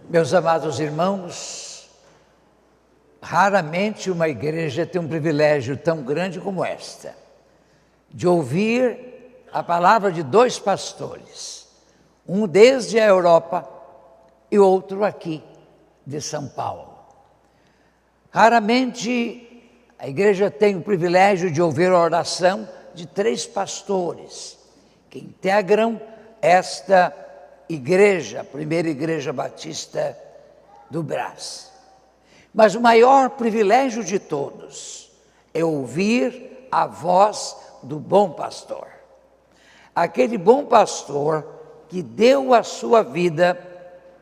Meus amados irmãos, raramente uma igreja tem um privilégio tão grande como esta, de ouvir a palavra de dois pastores, um desde a Europa e outro aqui de São Paulo. Raramente a igreja tem o privilégio de ouvir a oração de três pastores que integram esta igreja, a primeira igreja batista do Brás. Mas o maior privilégio de todos é ouvir a voz do bom pastor. Aquele bom pastor que deu a sua vida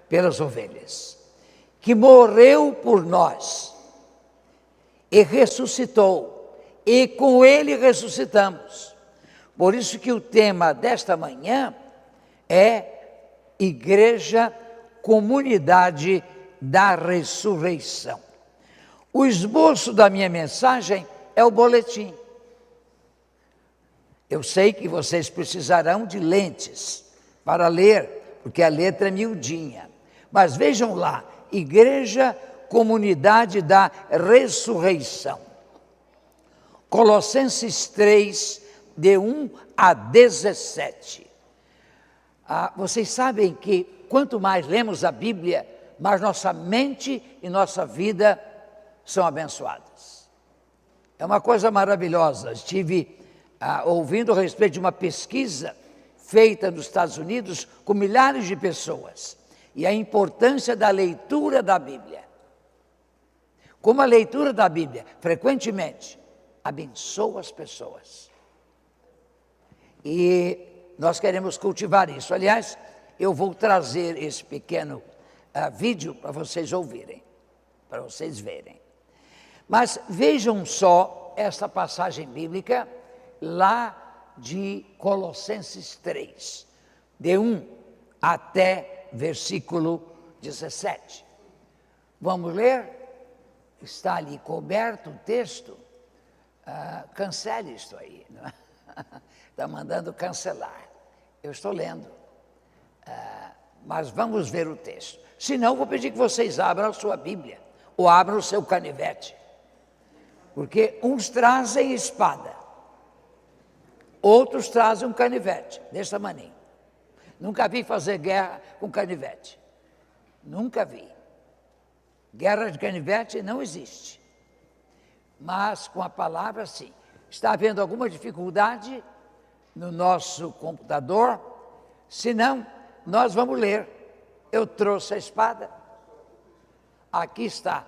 pelas ovelhas, que morreu por nós e ressuscitou, e com ele ressuscitamos. Por isso que o tema desta manhã é Igreja, Comunidade da Ressurreição. O esboço da minha mensagem é o boletim. Eu sei que vocês precisarão de lentes para ler, porque a letra é miudinha. Mas vejam lá, Igreja, Comunidade da Ressurreição. Colossenses 3, de 1 a 17. Vocês sabem que quanto mais lemos a Bíblia, mais nossa mente e nossa vida são abençoadas. É uma coisa maravilhosa. Estive ouvindo a respeito de uma pesquisa feita nos Estados Unidos com milhares de pessoas e a importância da leitura da Bíblia. Como a leitura da Bíblia, frequentemente, abençoa as pessoas. E nós queremos cultivar isso. Aliás, eu vou trazer esse pequeno vídeo para vocês ouvirem, para vocês verem. Mas vejam só esta passagem bíblica lá de Colossenses 3, de 1 até versículo 17. Vamos ler? Está ali coberto o texto. Cancele isto aí, não é? Está mandando cancelar. Eu estou lendo. Mas vamos ver o texto. Se não, vou pedir que vocês abram a sua Bíblia, ou abram o seu canivete. Porque uns trazem espada, outros trazem um canivete, desse tamanho. Nunca vi fazer guerra com canivete. Nunca vi. Guerra de canivete não existe. Mas com a palavra, sim. Está havendo alguma dificuldade no nosso computador? Se não, nós vamos ler. Eu trouxe a espada. Aqui está.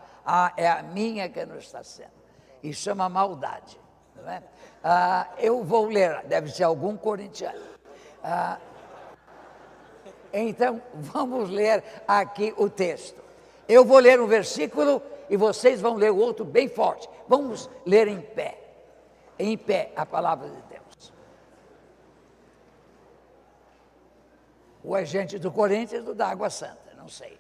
É a minha que não está sendo. Isso chama maldade. Não é? Eu vou ler. Deve ser algum corintiano. Então, vamos ler aqui o texto. Eu vou ler um versículo e vocês vão ler o outro bem forte. Vamos ler em pé. Em pé, a palavra de Deus. Ou é gente do Corinthians ou da Água Santa, não sei.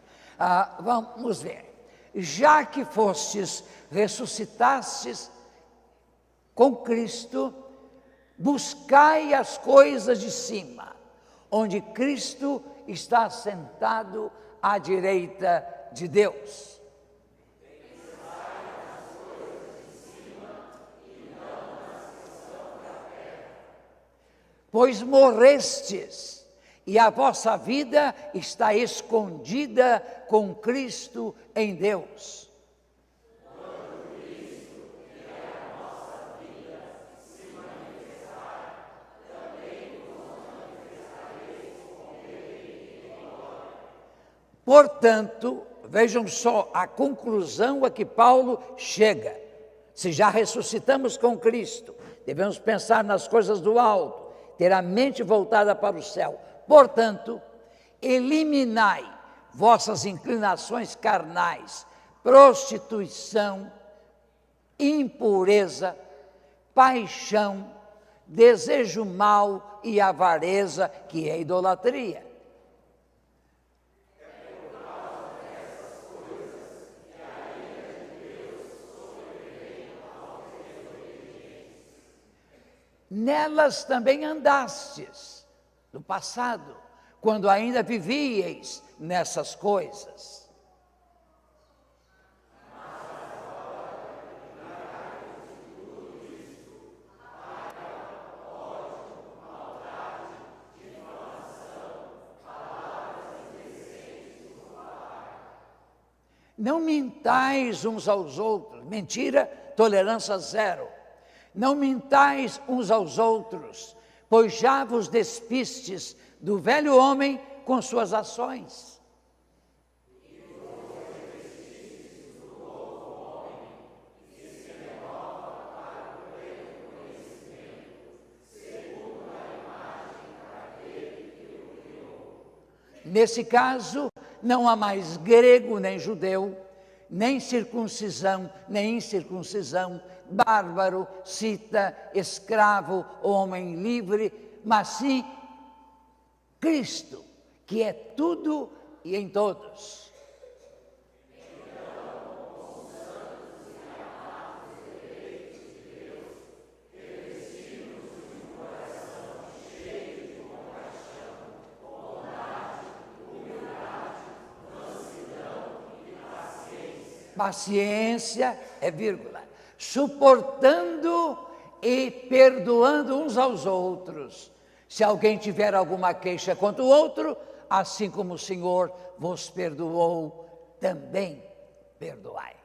Vamos ver. Já que fostes, ressuscitastes com Cristo, buscai as coisas de cima, onde Cristo está sentado à direita de Deus. Pois morrestes, e a vossa vida está escondida com Cristo em Deus. Quando Cristo, que é a nossa vida, se manifestar, também vos manifestareis com Ele em glória. Portanto, vejam só a conclusão a que Paulo chega. Se já ressuscitamos com Cristo, devemos pensar nas coisas do alto, ter a mente voltada para o céu. Portanto, eliminai vossas inclinações carnais, prostituição, impureza, paixão, desejo mau e avareza, que é idolatria. Nelas também andastes, no passado, quando ainda vivíeis nessas coisas. Não mintais uns aos outros. Mentira, tolerância zero. Não mintais uns aos outros, pois já vos despistes do velho homem com suas ações. Nesse caso, não há mais grego nem judeu, nem circuncisão, nem incircuncisão, bárbaro, cita, escravo, homem livre, mas sim Cristo, que é tudo e em todos. Paciência é vírgula, suportando e perdoando uns aos outros. Se alguém tiver alguma queixa contra o outro, assim como o Senhor vos perdoou, também perdoai.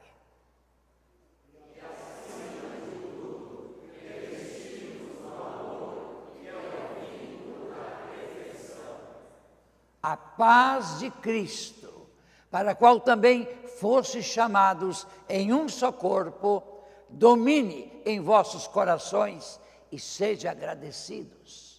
A paz de Cristo, para a qual também fostes chamados em um só corpo, domine em vossos corações e sede agradecidos.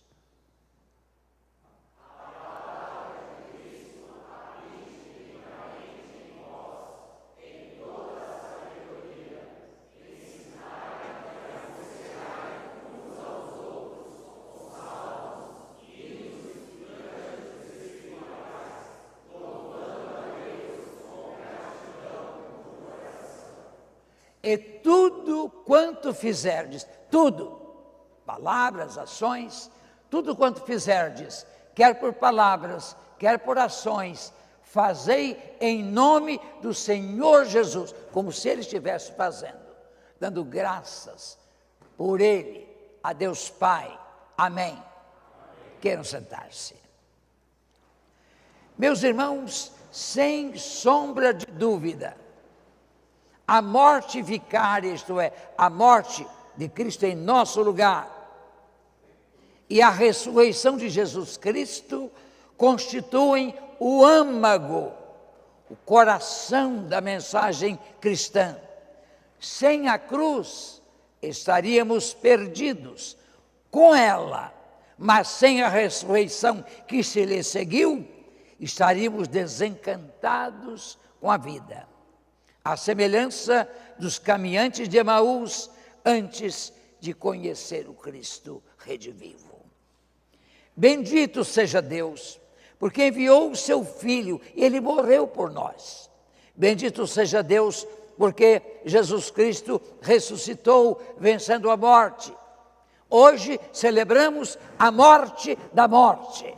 E tudo quanto fizerdes, tudo, palavras, ações, tudo quanto fizerdes, quer por palavras, quer por ações, fazei em nome do Senhor Jesus, como se Ele estivesse fazendo, dando graças por Ele, a Deus Pai. Amém. Queiram sentar-se. Meus irmãos, sem sombra de dúvida, a morte vicária, isto é, a morte de Cristo em nosso lugar, e a ressurreição de Jesus Cristo constituem o âmago, o coração da mensagem cristã. Sem a cruz, estaríamos perdidos com ela, mas sem a ressurreição que se lhe seguiu, estaríamos desencantados com a vida. A semelhança dos caminhantes de Emaús antes de conhecer o Cristo redivivo. Bendito seja Deus, porque enviou o seu Filho e Ele morreu por nós. Bendito seja Deus, porque Jesus Cristo ressuscitou, vencendo a morte. Hoje celebramos a morte da morte.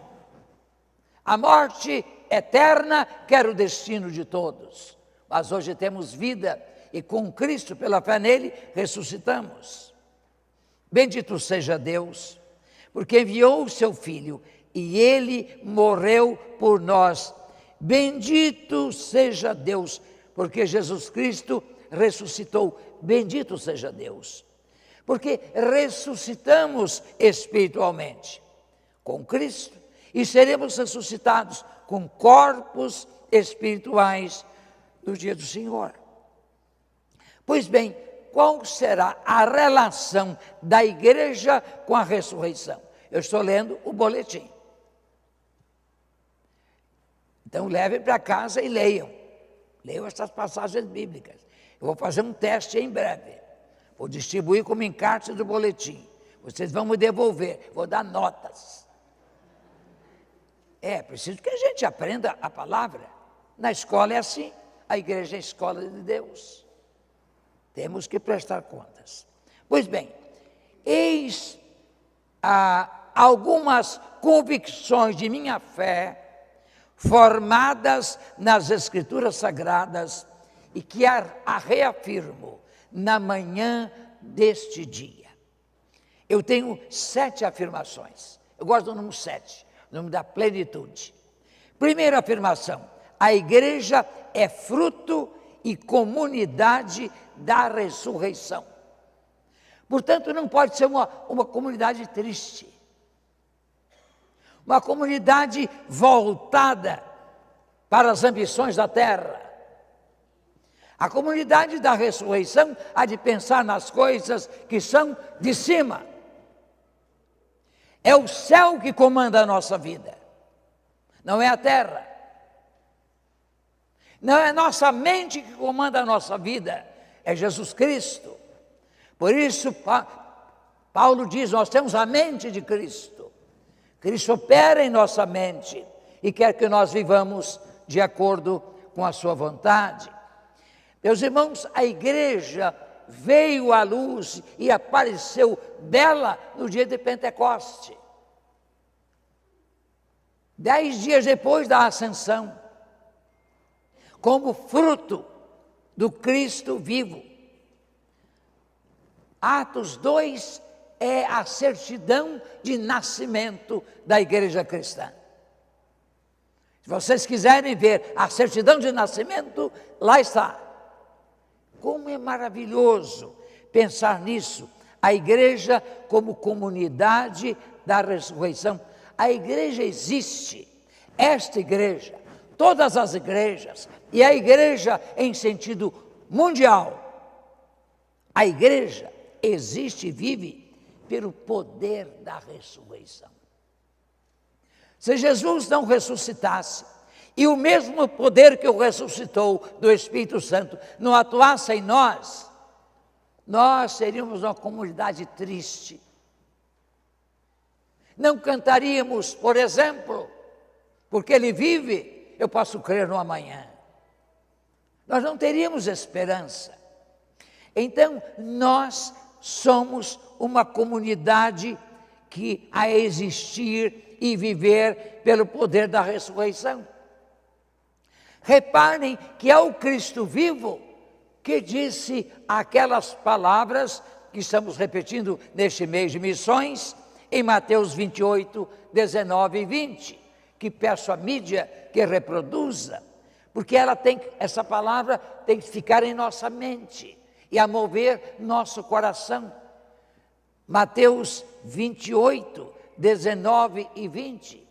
A morte eterna, que era o destino de todos. Mas hoje temos vida e com Cristo, pela fé nele, ressuscitamos. Bendito seja Deus, porque enviou o seu Filho e ele morreu por nós. Bendito seja Deus, porque Jesus Cristo ressuscitou. Bendito seja Deus, porque ressuscitamos espiritualmente com Cristo e seremos ressuscitados com corpos espirituais no dia do Senhor. Pois bem, qual será a relação da igreja com a ressurreição? Eu estou lendo o boletim. Então levem para casa e leiam. Leiam essas passagens bíblicas. Eu vou fazer um teste em breve. Vou distribuir como encarte do boletim. Vocês vão me devolver, vou dar notas. É preciso que a gente aprenda a palavra. Na escola é assim. A igreja é a escola de Deus. Temos que prestar contas. Pois bem, eis algumas convicções de minha fé, formadas nas Escrituras Sagradas, e que a reafirmo na manhã deste dia. Eu tenho 7 afirmações. Eu gosto do número 7, o número da plenitude. Primeira afirmação: a igreja é fruto e comunidade da ressurreição. Portanto, não pode ser uma comunidade triste, uma comunidade voltada para as ambições da terra. A comunidade da ressurreição há de pensar nas coisas que são de cima. É o céu que comanda a nossa vida, não é a terra. Não é nossa mente que comanda a nossa vida, é Jesus Cristo. Por isso, Paulo diz, nós temos a mente de Cristo. Cristo opera em nossa mente e quer que nós vivamos de acordo com a sua vontade. Meus irmãos, a igreja veio à luz e apareceu bela no dia de Pentecoste. 10 dias depois da ascensão, como fruto do Cristo vivo. Atos 2 é a certidão de nascimento da igreja cristã. Se vocês quiserem ver a certidão de nascimento, lá está. Como é maravilhoso pensar nisso. A igreja como comunidade da ressurreição. A igreja existe, esta igreja, todas as igrejas, e a igreja em sentido mundial. A igreja existe e vive pelo poder da ressurreição. Se Jesus não ressuscitasse, e o mesmo poder que o ressuscitou do Espírito Santo não atuasse em nós, nós seríamos uma comunidade triste. Não cantaríamos, por exemplo, porque Ele vive, eu posso crer no amanhã. Nós não teríamos esperança. Então, nós somos uma comunidade que a existir e viver pelo poder da ressurreição. Reparem que é o Cristo vivo que disse aquelas palavras que estamos repetindo neste mês de missões, em Mateus 28, 19 e 20, que peço à mídia que reproduza, porque essa palavra tem que ficar em nossa mente e a mover nosso coração. Mateus 28, 19 e 20,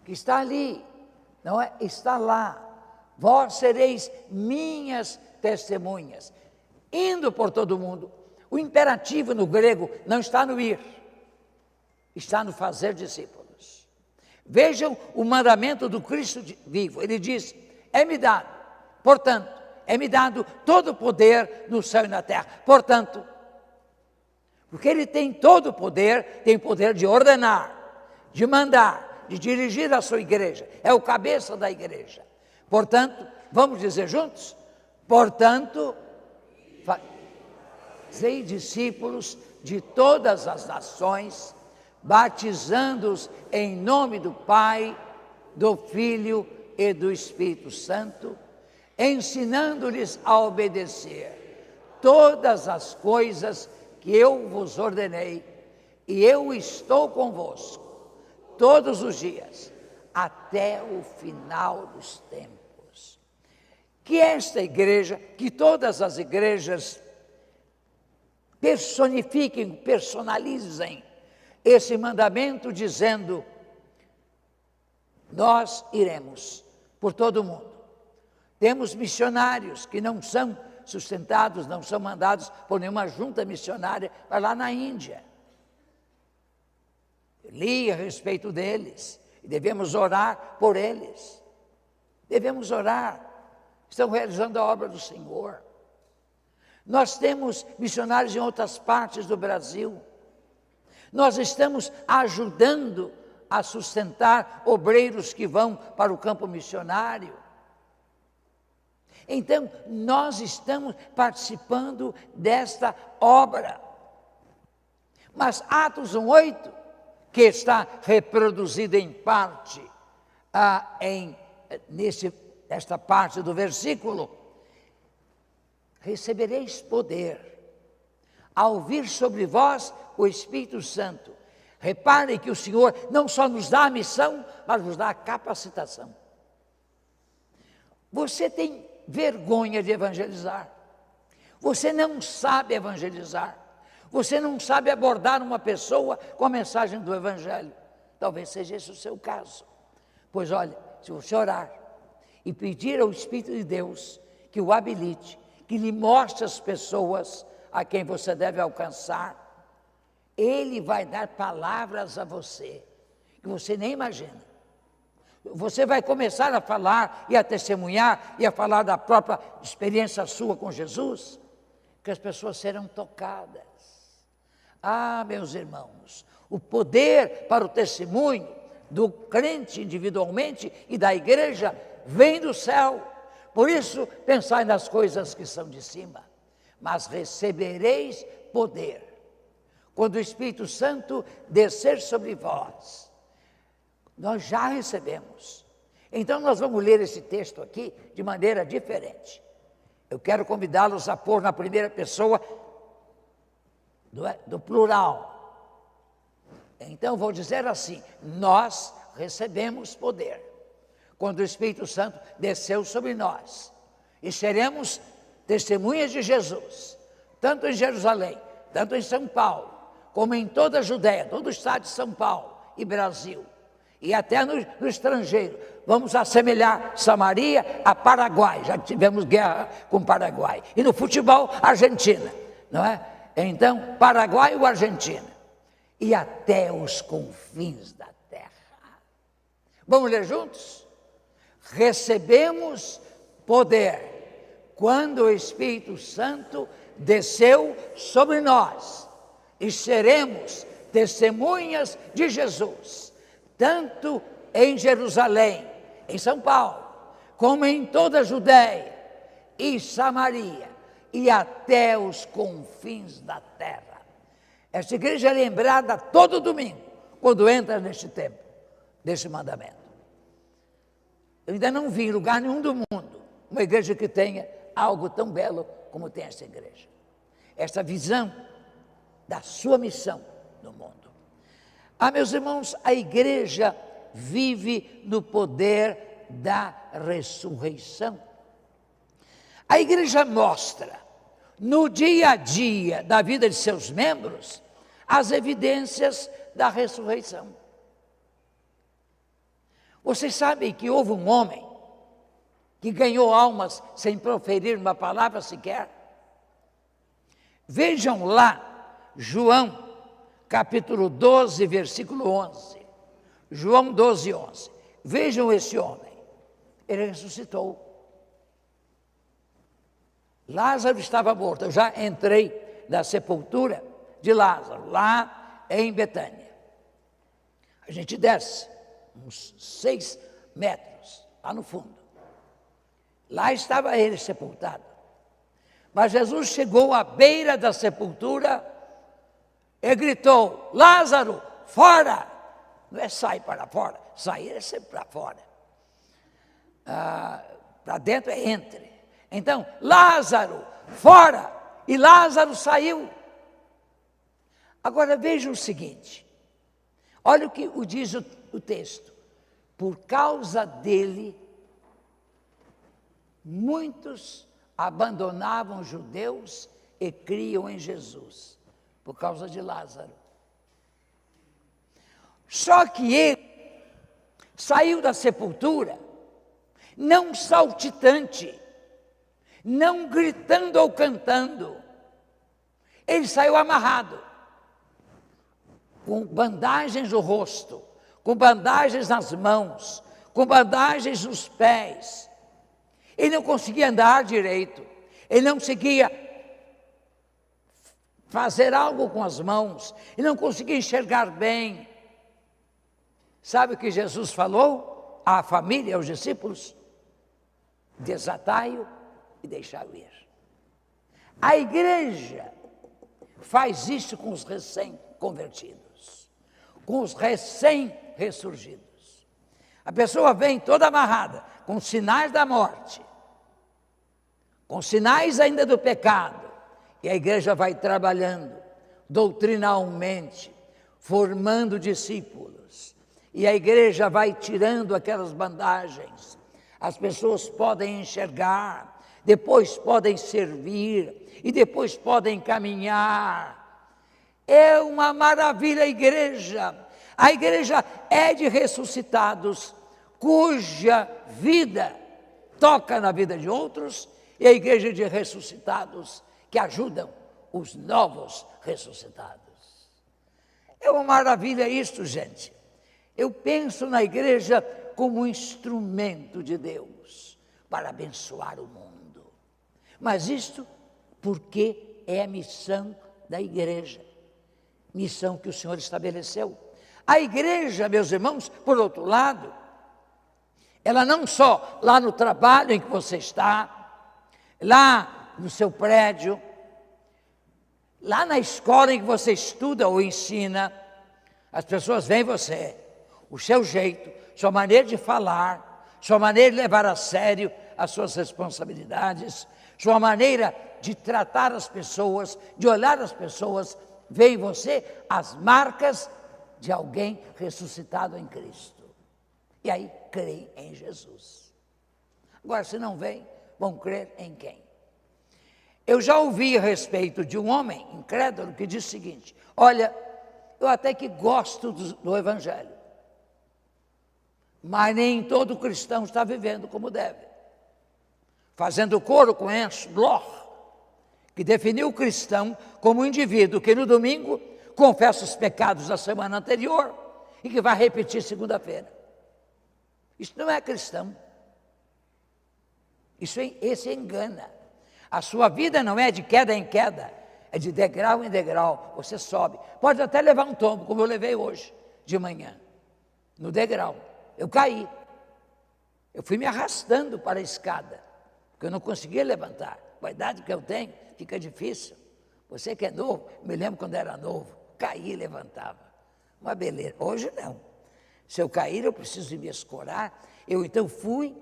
que está ali, não é? Está lá. Vós sereis minhas testemunhas, indo por todo o mundo. O imperativo no grego não está no ir, está no fazer discípulos. Vejam o mandamento do Cristo vivo. Ele diz, é-me dado, portanto, é-me dado todo o poder no céu e na terra. Portanto, porque Ele tem todo o poder, tem o poder de ordenar, de mandar, de dirigir a sua igreja. É o cabeça da igreja. Portanto, vamos dizer juntos? Portanto, fazei discípulos de todas as nações, batizando-os em nome do Pai, do Filho e do Espírito Santo, ensinando-lhes a obedecer todas as coisas que eu vos ordenei, e eu estou convosco todos os dias, até o final dos tempos. Que esta igreja, que todas as igrejas personifiquem, personalizem esse mandamento dizendo, nós iremos por todo o mundo. Temos missionários que não são sustentados, não são mandados por nenhuma junta missionária, vai lá na Índia. Eu li a respeito deles e devemos orar por eles. Devemos orar. Estão realizando a obra do Senhor. Nós temos missionários em outras partes do Brasil. Nós estamos ajudando a sustentar obreiros que vão para o campo missionário. Então, nós estamos participando desta obra. Mas Atos 1:8, que está reproduzido em parte, nesta parte do versículo, recebereis poder ao vir sobre vós o Espírito Santo. Reparem que o Senhor não só nos dá a missão, mas nos dá a capacitação. Você tem vergonha de evangelizar. Você não sabe evangelizar. Você não sabe abordar uma pessoa com a mensagem do Evangelho. Talvez seja esse o seu caso. Pois olha, se você orar e pedir ao Espírito de Deus que o habilite, que lhe mostre as pessoas a quem você deve alcançar, Ele vai dar palavras a você, que você nem imagina. Você vai começar a falar e a testemunhar e a falar da própria experiência sua com Jesus, que as pessoas serão tocadas. Ah, meus irmãos, o poder para o testemunho do crente individualmente e da igreja vem do céu. Por isso, pensai nas coisas que são de cima, mas recebereis poder quando o Espírito Santo descer sobre vós. Nós já recebemos. Então nós vamos ler esse texto aqui de maneira diferente. Eu quero convidá-los a pôr na primeira pessoa do plural. Então vou dizer assim: nós recebemos poder quando o Espírito Santo desceu sobre nós, e seremos testemunhas de Jesus, tanto em Jerusalém, tanto em São Paulo, como em toda a Judéia, todo o estado de São Paulo e Brasil, e até no estrangeiro. Vamos assemelhar Samaria a Paraguai, já tivemos guerra com o Paraguai, e no futebol, Argentina, não é? Então, Paraguai ou Argentina, e até os confins da terra. Vamos ler juntos? Recebemos poder quando o Espírito Santo desceu sobre nós, e seremos testemunhas de Jesus, tanto em Jerusalém, em São Paulo, como em toda a Judéia e Samaria, e até os confins da terra. Esta igreja é lembrada todo domingo, quando entra neste tempo, deste mandamento. Eu ainda não vi em lugar nenhum do mundo uma igreja que tenha algo tão belo como tem esta igreja. Esta visão da sua missão no mundo. Ah, meus irmãos, a igreja vive no poder da ressurreição. A igreja mostra no dia a dia da vida de seus membros as evidências da ressurreição. Vocês sabem que houve um homem que ganhou almas sem proferir uma palavra sequer? Vejam lá, João, capítulo 12, versículo 11. João 12, 11. Vejam esse homem. Ele ressuscitou. Lázaro estava morto. Eu já entrei na sepultura de Lázaro, lá em Betânia. A gente desce uns 6 metros, lá no fundo. Lá estava ele sepultado. Mas Jesus chegou à beira da sepultura e gritou: Lázaro, fora! Não é sai para fora, sair é sempre para fora. Para dentro é entre. Então, Lázaro, fora! E Lázaro saiu. Agora vejam o seguinte, olha o que diz o texto. Por causa dele, muitos abandonavam os judeus e criam em Jesus, por causa de Lázaro. Só que ele saiu da sepultura, não saltitante, não gritando ou cantando, ele saiu amarrado, com bandagens no rosto, com bandagens nas mãos, com bandagens nos pés. Ele não conseguia andar direito, ele não conseguia fazer algo com as mãos, ele não conseguia enxergar bem. Sabe o que Jesus falou à família, aos discípulos? Desatai-o e deixai-o ir. A igreja faz isso com os recém-convertidos, com os recém-ressurgidos. A pessoa vem toda amarrada, com sinais da morte, com sinais ainda do pecado, e a igreja vai trabalhando doutrinalmente, formando discípulos, e a igreja vai tirando aquelas bandagens, As pessoas podem enxergar, depois podem servir e depois podem caminhar. É uma maravilha a igreja. A igreja é de ressuscitados, cuja vida toca na vida de outros, e a igreja é de ressuscitados que ajudam os novos ressuscitados. É uma maravilha isso, gente. Eu penso na igreja como um instrumento de Deus para abençoar o mundo. Mas isto porque é a missão da igreja, missão que o Senhor estabeleceu. A igreja, meus irmãos, por outro lado, ela não só lá no trabalho em que você está, lá no seu prédio, lá na escola em que você estuda ou ensina, as pessoas veem você, o seu jeito, sua maneira de falar, sua maneira de levar a sério as suas responsabilidades, sua maneira de tratar as pessoas, de olhar as pessoas, vê em você as marcas de alguém ressuscitado em Cristo. E aí, creem em Jesus. Agora, se não vem, vão crer em quem? Eu já ouvi a respeito de um homem incrédulo que disse o seguinte: olha, eu até que gosto do Evangelho, mas nem todo cristão está vivendo como deve. Fazendo coro com Ernst Bloch, que definiu o cristão como um indivíduo que no domingo confessa os pecados da semana anterior e que vai repetir segunda-feira. Isso não é cristão. Esse engana. A sua vida não é de queda em queda, é de degrau em degrau, você sobe. Pode até levar um tombo, como eu levei hoje, de manhã, no degrau. Eu caí. Eu fui me arrastando para a escada, porque eu não conseguia levantar. Com a idade que eu tenho, fica difícil. Você que é novo, me lembro quando era novo, caía e levantava. Uma beleza. Hoje não. Se eu cair, eu preciso me escorar. Eu então fui,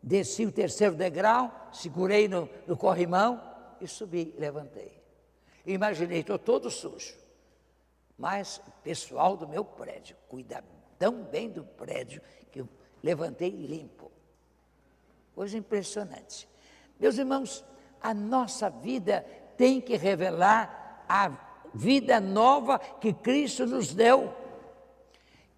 desci o terceiro degrau, segurei no corrimão e subi, levantei. Imaginei, estou todo sujo, mas o pessoal do meu prédio cuida tão bem do prédio que eu levantei limpo. Coisa impressionante. Meus irmãos, a nossa vida tem que revelar a vida nova que Cristo nos deu.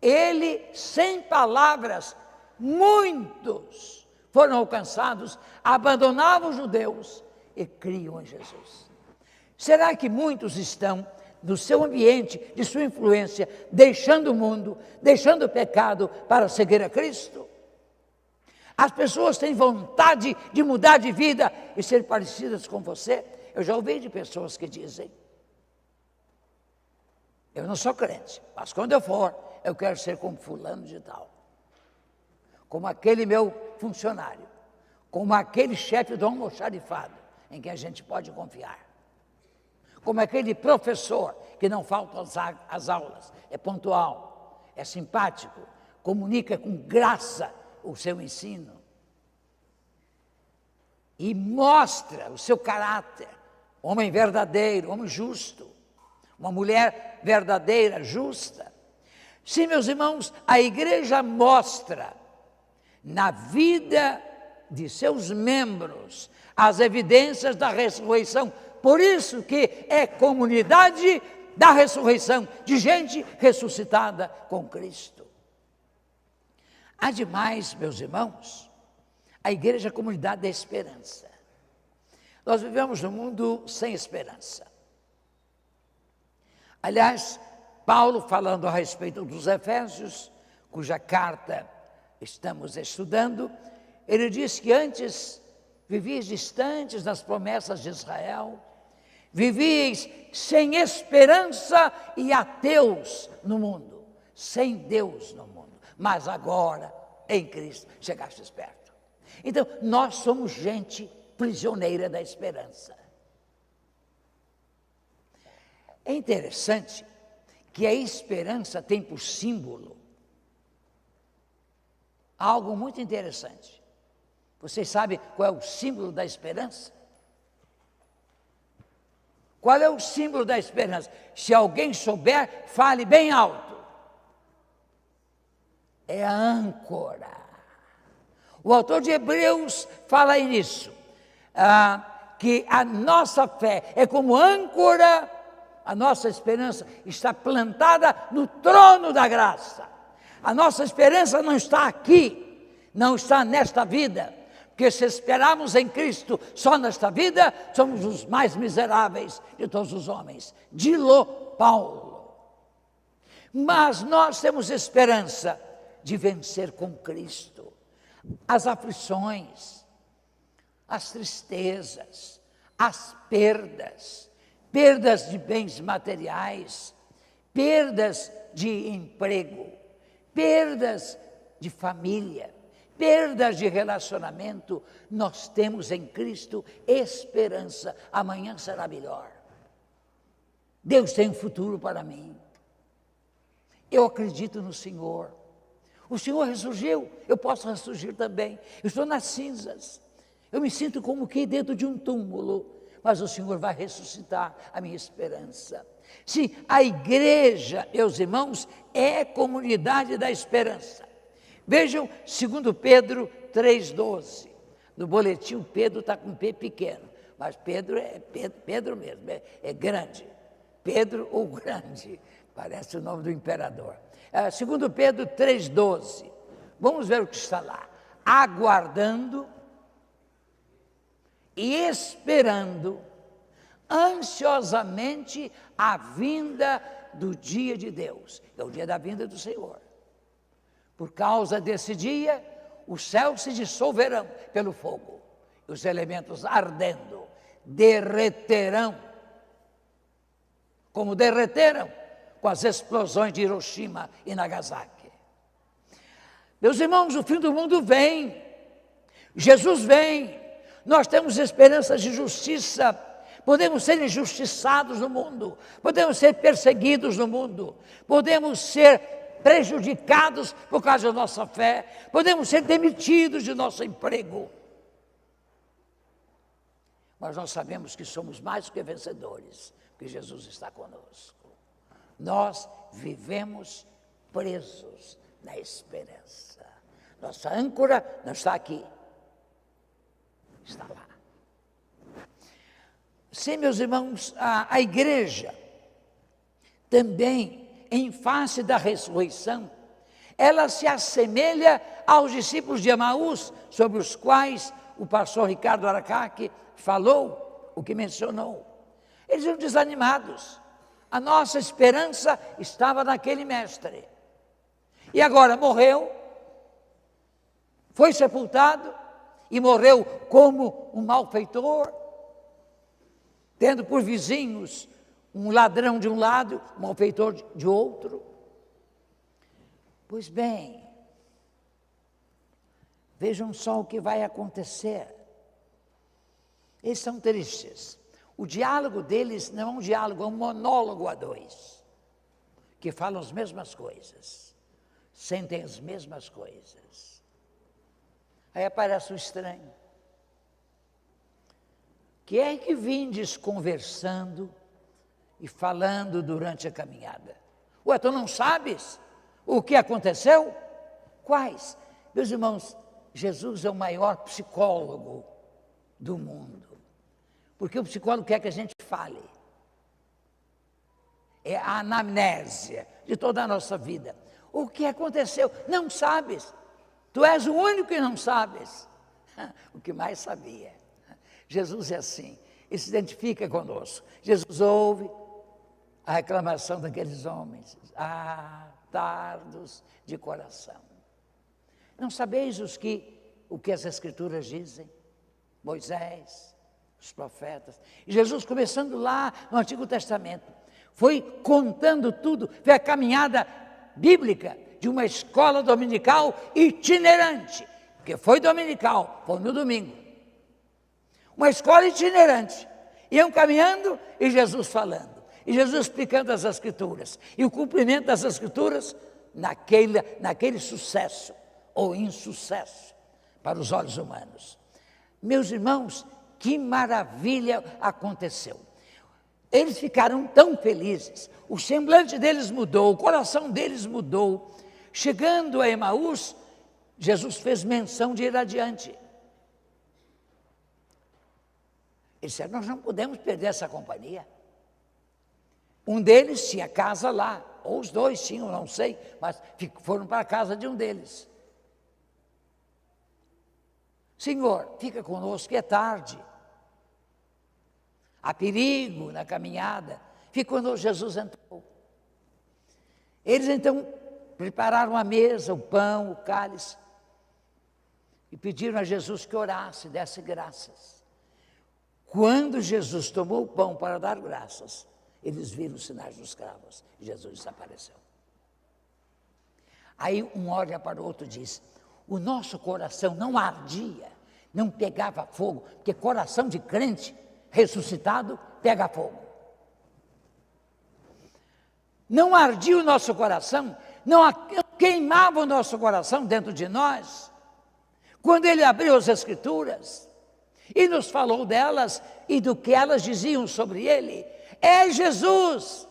Ele, sem palavras, muitos foram alcançados, abandonavam os judeus e criam em Jesus. Será que muitos estão no seu ambiente, de sua influência, deixando o mundo, deixando o pecado para seguir a Cristo? As pessoas têm vontade de mudar de vida e ser parecidas com você? Eu já ouvi de pessoas que dizem: eu não sou crente, mas quando eu for, eu quero ser como fulano de tal, como aquele meu funcionário, como aquele chefe do almoxarifado, em quem a gente pode confiar, como aquele professor que não falta às aulas, é pontual, é simpático, comunica com graça o seu ensino e mostra o seu caráter, homem verdadeiro, homem justo, uma mulher verdadeira, justa. Sim, meus irmãos, a igreja mostra na vida de seus membros as evidências da ressurreição. Por isso que é comunidade da ressurreição, de gente ressuscitada com Cristo. Ademais, meus irmãos, a igreja é a comunidade da esperança. Nós vivemos num mundo sem esperança. Aliás, Paulo, falando a respeito dos Efésios, cuja carta estamos estudando, ele diz que antes vivíeis distantes das promessas de Israel, vivíeis sem esperança e ateus no mundo, sem Deus no mundo, mas agora, em Cristo, chegastes perto. Então, nós somos gente prisioneira da esperança. É interessante que a esperança tem por símbolo algo muito interessante. Vocês sabem qual é o símbolo da esperança? Qual é o símbolo da esperança? Se alguém souber, fale bem alto. É a âncora. O autor de Hebreus fala aí nisso, que a nossa fé é como âncora, a nossa esperança está plantada no trono da graça. A nossa esperança não está aqui, não está nesta vida, porque se esperarmos em Cristo só nesta vida, somos os mais miseráveis de todos os homens. Dilo Paulo. Mas nós temos esperança de vencer com Cristo as aflições, as tristezas, as perdas de bens materiais, perdas de emprego, perdas de família, perdas de relacionamento. Nós temos em Cristo esperança. Amanhã será melhor. Deus tem um futuro para mim. Eu acredito no Senhor. O Senhor ressurgiu, eu posso ressurgir também. Eu estou nas cinzas. Eu me sinto como que dentro de um túmulo, mas o Senhor vai ressuscitar a minha esperança. Sim, a igreja, meus irmãos, é comunidade da esperança. Vejam 2 Pedro 3,12. No boletim o Pedro está com P pequeno, mas Pedro é Pedro mesmo, é grande. Pedro o Grande, parece o nome do imperador. 2 Pedro 3,12. Vamos ver o que está lá. Aguardando e esperando ansiosamente a vinda do dia de Deus. É o dia da vinda do Senhor. Por causa desse dia, os céus se dissolverão pelo fogo, e os elementos ardendo derreterão, como derreteram com as explosões de Hiroshima e Nagasaki. Meus irmãos, o fim do mundo vem, Jesus vem, nós temos esperanças de justiça, podemos ser injustiçados no mundo, podemos ser perseguidos no mundo, podemos ser prejudicados por causa da nossa fé, podemos ser demitidos de nosso emprego. Mas nós sabemos que somos mais do que vencedores, porque Jesus está conosco. Nós vivemos presos na esperança. Nossa âncora não está aqui, está lá. Sim, meus irmãos, a igreja também, em face da ressurreição, ela se assemelha aos discípulos de Emaús, sobre os quais o pastor Ricardo Aracaque falou, o que mencionou. Eles eram desanimados. A nossa esperança estava naquele mestre. E agora morreu, foi sepultado e morreu como um malfeitor, tendo por vizinhos um ladrão de um lado, um malfeitor de outro. Pois bem, vejam só o que vai acontecer. Eles são tristes. O diálogo deles não é um diálogo, é um monólogo a dois, que falam as mesmas coisas, sentem as mesmas coisas. Aí aparece o estranho. Que é que vindes conversando e falando durante a caminhada? Ué, tu não sabes o que aconteceu? Quais? Meus irmãos, Jesus é o maior psicólogo do mundo, porque o psicólogo quer que a gente fale. É a anamnésia de toda a nossa vida. O que aconteceu? Não sabes. Tu és o único que não sabes. O que mais sabia. Jesus é assim, ele se identifica conosco. Jesus ouve a reclamação daqueles homens. Tardos de coração. Não sabeis o que as Escrituras dizem? Moisés, os profetas. E Jesus, começando lá no Antigo Testamento, foi contando tudo, foi a caminhada bíblica de uma escola dominical itinerante, porque foi dominical, foi no domingo. Uma escola itinerante, iam caminhando e Jesus falando, e Jesus explicando as Escrituras, e o cumprimento das Escrituras naquele sucesso ou insucesso para os olhos humanos. Meus irmãos, que maravilha aconteceu. Eles ficaram tão felizes, o semblante deles mudou, o coração deles mudou. Chegando a Emaús, Jesus fez menção de ir adiante. Ele disse: nós não podemos perder essa companhia. Um deles tinha casa lá, ou os dois tinham, não sei, mas foram para a casa de um deles. Senhor, fica conosco, que é tarde. Há perigo na caminhada. Fica quando Jesus entrou. Eles então prepararam a mesa, o pão, o cálice, e pediram a Jesus que orasse, desse graças. Quando Jesus tomou o pão para dar graças, eles viram os sinais dos cravos, e Jesus desapareceu. Aí um olha para o outro e diz: o nosso coração não ardia, não pegava fogo, porque coração de crente ressuscitado pega fogo. Não ardia o nosso coração, não queimava o nosso coração dentro de nós, quando ele abriu as Escrituras e nos falou delas e do que elas diziam sobre ele. É Jesus.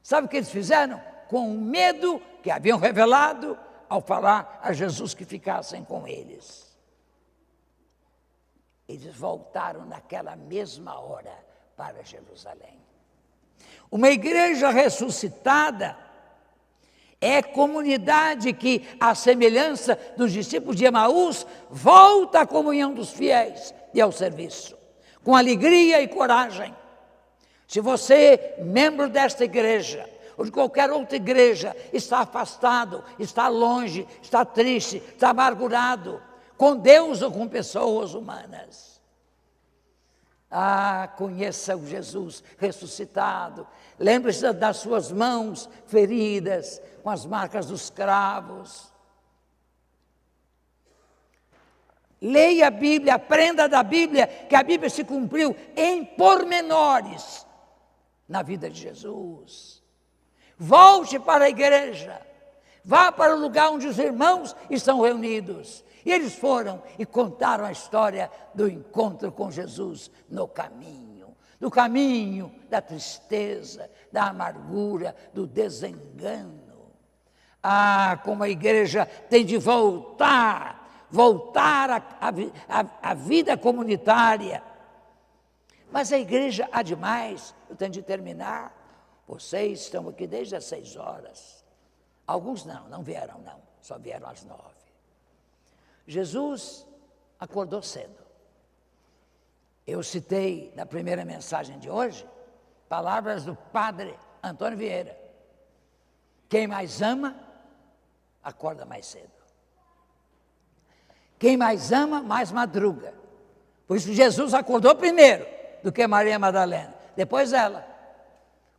Sabe o que eles fizeram? Com o medo que haviam revelado ao falar a Jesus que ficassem com eles. Eles voltaram naquela mesma hora para Jerusalém. Uma igreja ressuscitada é comunidade que, à semelhança dos discípulos de Emaús, volta à comunhão dos fiéis e ao serviço, com alegria e coragem. Se você, membro desta igreja, ou de qualquer outra igreja, está afastado, está longe, está triste, está amargurado, com Deus ou com pessoas humanas, conheça o Jesus ressuscitado. Lembre-se das suas mãos feridas com as marcas dos cravos. Leia a Bíblia, aprenda da Bíblia, que a Bíblia se cumpriu em pormenores na vida de Jesus. Volte para a igreja, vá para o lugar onde os irmãos estão reunidos. E eles foram e contaram a história do encontro com Jesus no caminho da tristeza, da amargura, do desengano. Como a igreja tem de voltar à vida comunitária. Mas a igreja há demais, eu tenho de terminar. Vocês estão aqui desde as 6 horas. Alguns não vieram não, só vieram às 9. Jesus acordou cedo. Eu citei na primeira mensagem de hoje, palavras do padre Antônio Vieira. Quem mais ama, acorda mais cedo. Quem mais ama, mais madruga. Por isso Jesus acordou primeiro do que Maria Madalena, depois ela.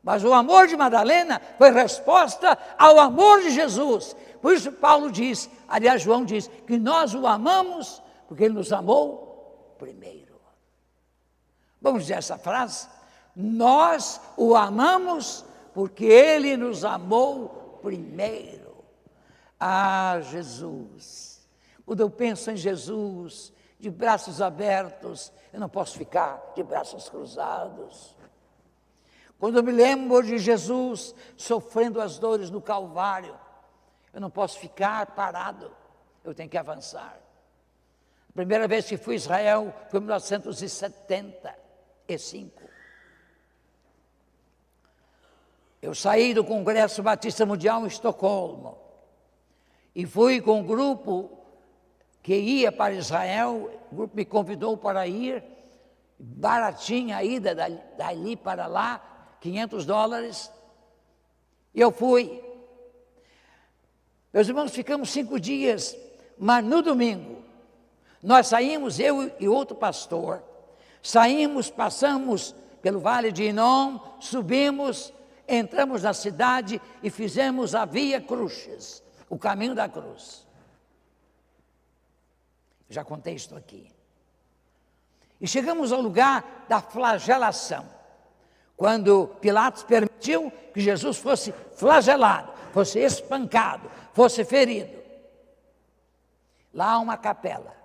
Mas o amor de Madalena foi resposta ao amor de Jesus. Por isso Paulo diz, aliás João diz, que nós o amamos porque ele nos amou primeiro. Vamos dizer essa frase? Nós o amamos porque ele nos amou primeiro. Jesus. Quando eu penso em Jesus, de braços abertos, eu não posso ficar de braços cruzados. Quando eu me lembro de Jesus sofrendo as dores no Calvário, eu não posso ficar parado, eu tenho que avançar. A primeira vez que fui a Israel foi em 1975. Eu saí do Congresso Batista Mundial em Estocolmo e fui com um grupo que ia para Israel. O grupo me convidou para ir, baratinha a ida dali para lá, $500, e eu fui. Meus irmãos, ficamos 5 dias, mas no domingo, nós saímos, eu e outro pastor, passamos pelo Vale de Inom, subimos, entramos na cidade e fizemos a Via Crucis, o caminho da cruz. Já contei isso aqui. E chegamos ao lugar da flagelação, quando Pilatos permitiu que Jesus fosse flagelado, fosse espancado, fosse ferido. Lá há uma capela,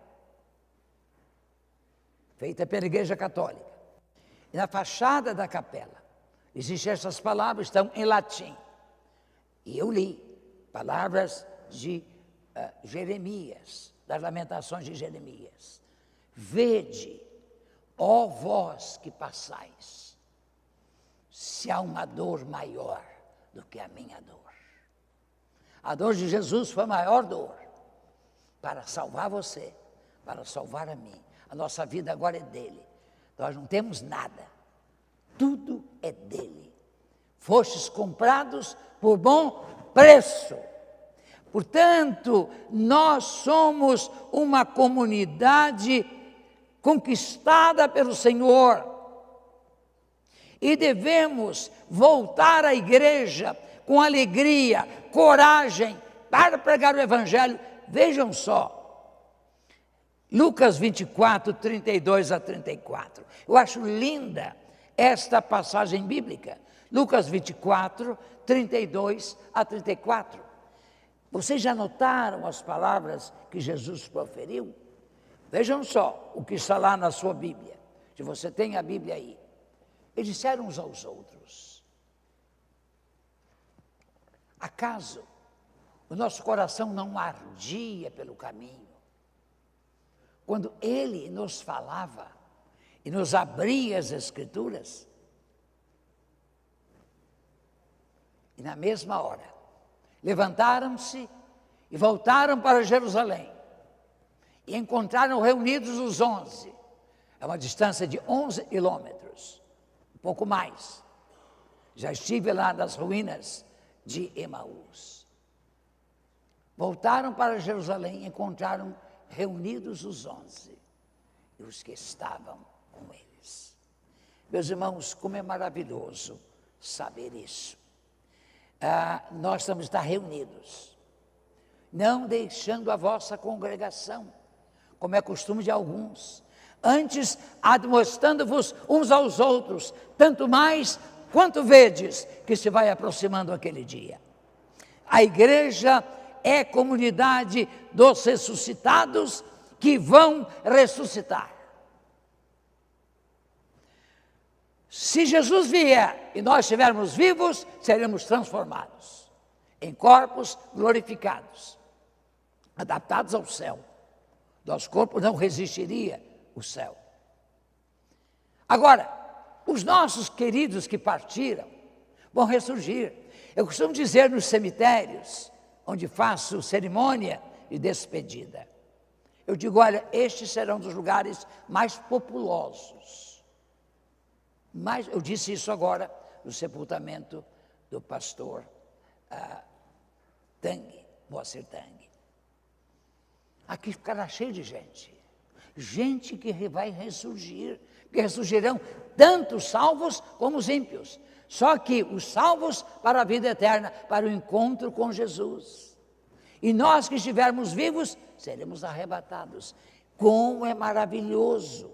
feita pela Igreja Católica. E na fachada da capela, existem essas palavras, estão em latim. E eu li, palavras de Jeremias, das Lamentações de Jeremias. Vede, ó vós que passais, se há uma dor maior do que a minha dor. A dor de Jesus foi a maior dor para salvar você, para salvar a mim. A nossa vida agora é dele. Nós não temos nada. Tudo é dele. Fostes comprados por bom preço. Portanto, nós somos uma comunidade conquistada pelo Senhor. E devemos voltar à igreja com alegria, coragem, para pregar o Evangelho. Vejam só, Lucas 24, 32 a 34. Eu acho linda esta passagem bíblica. Lucas 24, 32 a 34. Vocês já notaram as palavras que Jesus proferiu? Vejam só o que está lá na sua Bíblia. Se você tem a Bíblia aí. Eles disseram uns aos outros: acaso o nosso coração não ardia pelo caminho, quando ele nos falava e nos abria as Escrituras? E na mesma hora, levantaram-se e voltaram para Jerusalém. E encontraram reunidos os 11. É uma distância de 11 quilômetros, um pouco mais. Já estive lá nas ruínas de Emaús. Voltaram para Jerusalém e encontraram reunidos os 11 e os que estavam com eles. Meus irmãos, como é maravilhoso saber isso. Nós estamos estar reunidos, não deixando a vossa congregação, como é costume de alguns, antes admoestando-vos uns aos outros, tanto mais quanto vedes que se vai aproximando aquele dia. A igreja é comunidade dos ressuscitados que vão ressuscitar. Se Jesus vier e nós estivermos vivos, seremos transformados em corpos glorificados, adaptados ao céu. Nosso corpo não resistiria ao céu. Agora, os nossos queridos que partiram vão ressurgir. Eu costumo dizer nos cemitérios, onde faço cerimônia de despedida, eu digo, olha, estes serão dos lugares mais populosos. Mas eu disse isso agora no sepultamento do pastor Moacir Tang. Aqui ficará cheio de gente. Gente que vai ressurgir, que ressurgirão tanto os salvos como os ímpios. Só que os salvos para a vida eterna, para o encontro com Jesus. E nós que estivermos vivos, seremos arrebatados. Como é maravilhoso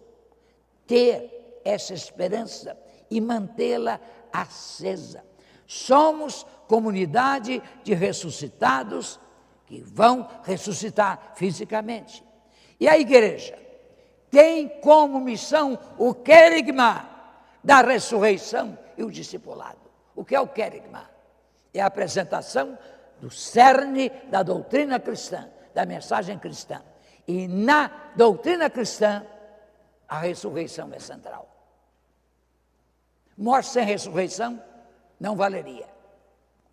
ter essa esperança e mantê-la acesa. Somos comunidade de ressuscitados que vão ressuscitar fisicamente. E a igreja tem como missão o querigma da ressurreição e o discipulado. O que é o querigma? É a apresentação do cerne da doutrina cristã, da mensagem cristã. E na doutrina cristã, a ressurreição é central. Morte sem ressurreição não valeria.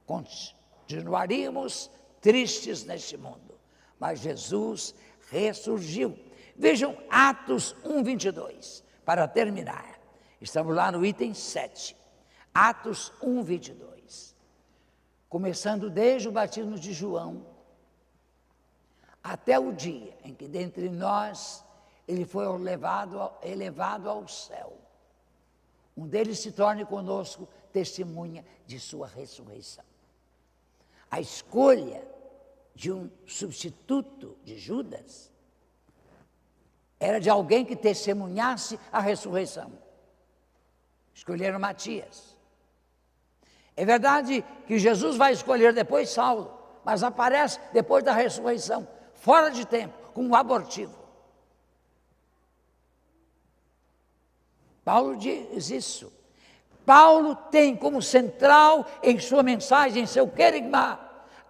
Continuaríamos tristes neste mundo. Mas Jesus ressurgiu. Vejam Atos 1:22, para terminar. Estamos lá no item 7. Atos 1:22. Começando desde o batismo de João, até o dia em que dentre nós ele foi elevado ao céu. Um deles se torne conosco testemunha de sua ressurreição. A escolha de um substituto de Judas era de alguém que testemunhasse a ressurreição. Escolheram Matias. É verdade que Jesus vai escolher depois Saulo, mas aparece depois da ressurreição, fora de tempo, como um abortivo. Paulo diz isso. Paulo tem como central em sua mensagem, em seu querigma,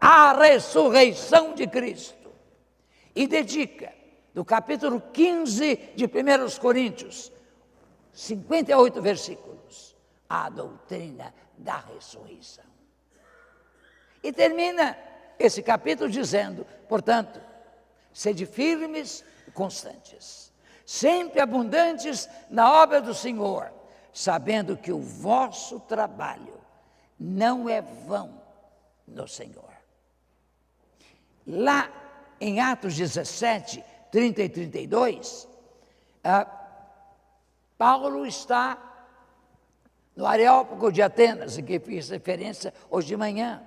a ressurreição de Cristo. e dedica, do capítulo 15 de 1 Coríntios, 58 versículos, à doutrina da ressurreição. E termina esse capítulo dizendo, portanto, sede firmes e constantes, sempre abundantes na obra do Senhor, sabendo que o vosso trabalho não é vão no Senhor. Lá em Atos 17, 30 e 32, Paulo está no Areópago de Atenas, em que fiz referência hoje de manhã.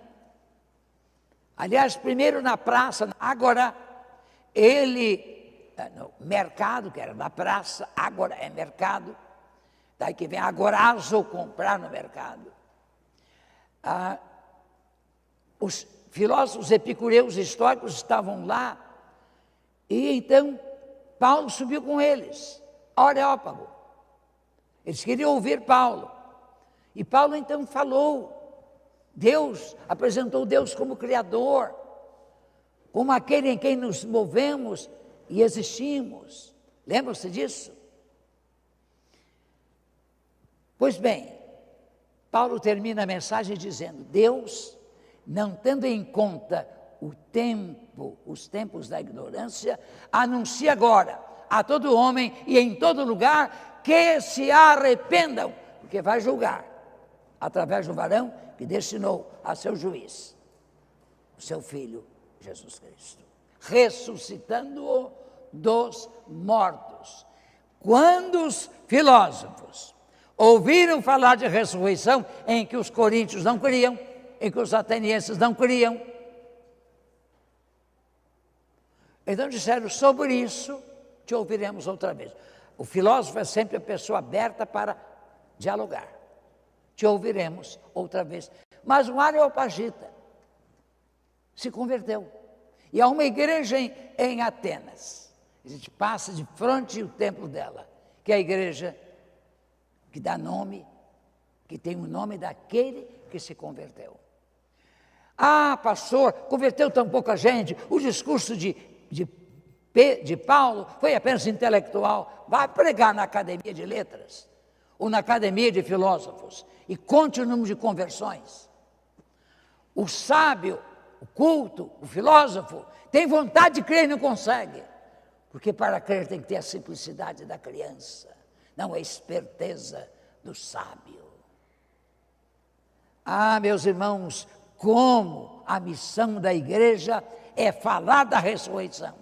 Aliás, primeiro na praça, agora ele, no mercado, que era na praça, agora é mercado, daí que vem agorazo, comprar no mercado. Os filósofos epicureus históricos estavam lá, e então Paulo subiu com eles ao Areópago. Eles queriam ouvir Paulo, e Paulo então falou. Deus, apresentou Deus como Criador, como aquele em quem nos movemos e existimos. Lembram-se disso? Pois bem, Paulo termina a mensagem dizendo, Deus, não tendo em conta o tempo, os tempos da ignorância, anuncia agora a todo homem e em todo lugar que se arrependam, porque vai julgar através do varão que destinou a seu juiz, o seu Filho, Jesus Cristo, ressuscitando-o dos mortos. Quando os filósofos ouviram falar de ressurreição, em que os coríntios não criam, em que os atenienses não criam, então disseram, sobre isso te ouviremos outra vez. O filósofo é sempre a pessoa aberta para dialogar. Te ouviremos outra vez. Mas o Areopagita se converteu. E há uma igreja em Atenas. A gente passa de frente ao templo dela, que é a igreja que dá nome, que tem o nome daquele que se converteu. Ah, pastor, converteu tão pouca gente, o discurso de Paulo foi apenas intelectual. Vai pregar na academia de letras, ou na academia de filósofos, e conte o número de conversões. O sábio, o culto, o filósofo, tem vontade de crer e não consegue, porque para crer tem que ter a simplicidade da criança, não a esperteza do sábio. Ah, meus irmãos, como a missão da igreja é falar da ressurreição.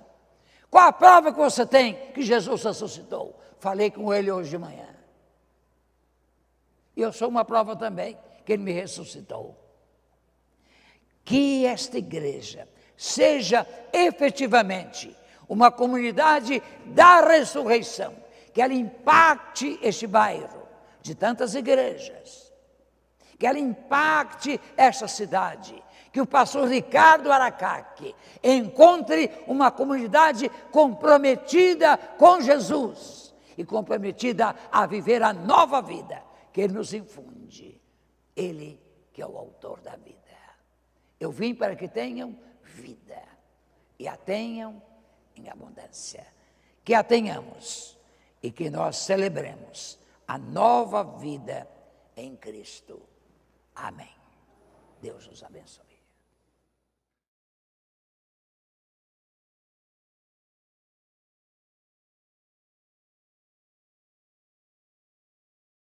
Qual a prova que você tem que Jesus ressuscitou? Falei com ele hoje de manhã. E eu sou uma prova também que ele me ressuscitou. Que esta igreja seja efetivamente uma comunidade da ressurreição, que ela impacte este bairro de tantas igrejas, que ela impacte esta cidade, que o pastor Ricardo Aracaque encontre uma comunidade comprometida com Jesus e comprometida a viver a nova vida que Ele nos infunde, Ele que é o autor da vida. Eu vim para que tenham vida, e a tenham em abundância. Que a tenhamos, e que nós celebremos a nova vida em Cristo. Amém. Deus os abençoe.